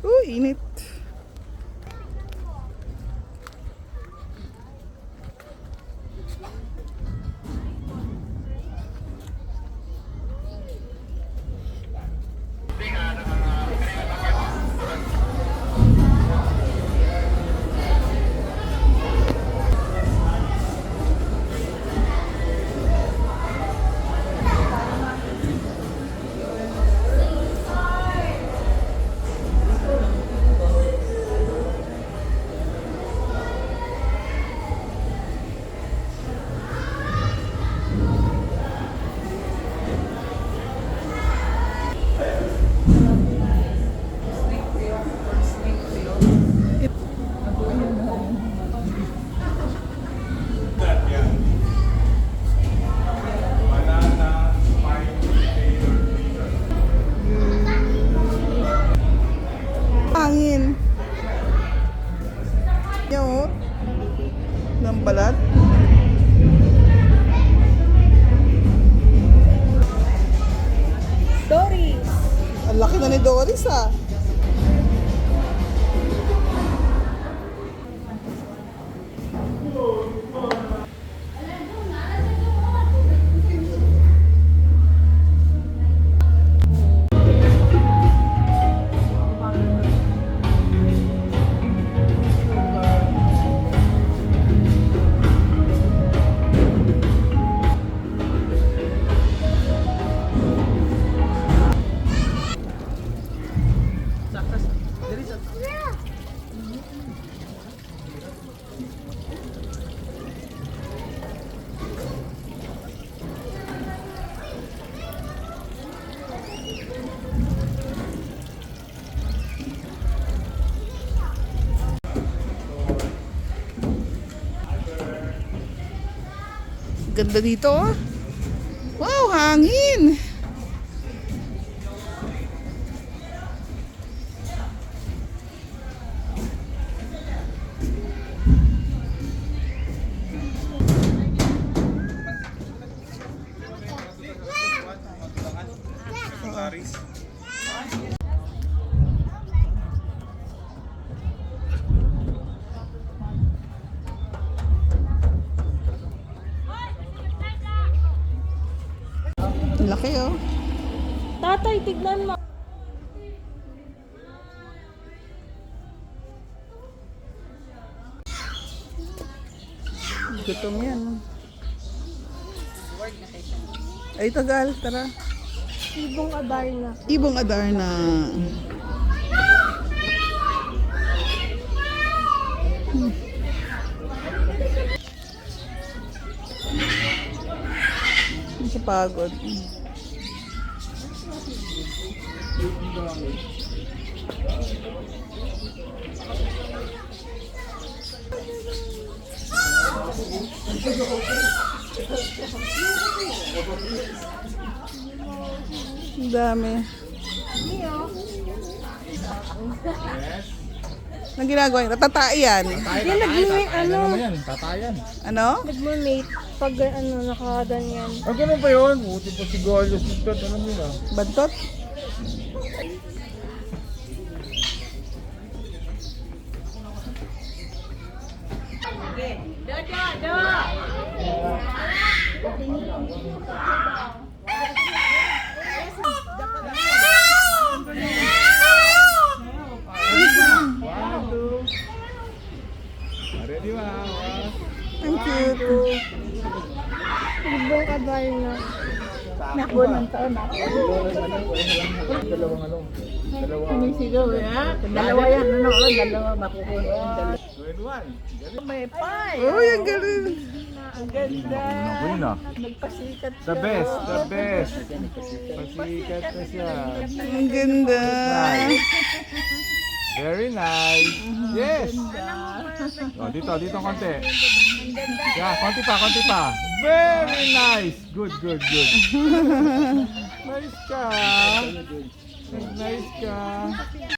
Init. Hangin. Yan ng balat. Doris! Ang laki na ni Doris ah. Ganda dito oh. Wow, hangin. Ang laki oh. Tatay, tignan mo. Gutom yan. Ay, tagal. Tara. Ibong Adarna. Ibong Adarna. Pagod. Ang dami. Anong ginagawa niya? Tatatae yan. Hindi, ano yan? Tatayan. Ano? nagmamate pag nakaganyan. Ah, ganun pa yun? Buti pa si Goliath nito. Ano nila? Bantot? Ready ba? Ang cute. Ibong Adarna. Nakbo ng taon na. Dalawang ano? Dalawang Sumisigaw ya. Dalawa yan. Ano? Dalawa makukuha yung dalawa. 21. May pie. Uy, ang galing. Ang ganda. Nakuha na. Nagpasikat siya. The best, the best. Pasikat na siya. Ang ganda. Very nice. Yes. Oh, dito konti. Yeah, konti pa. Very nice. Good. Nice ka. Nice ka.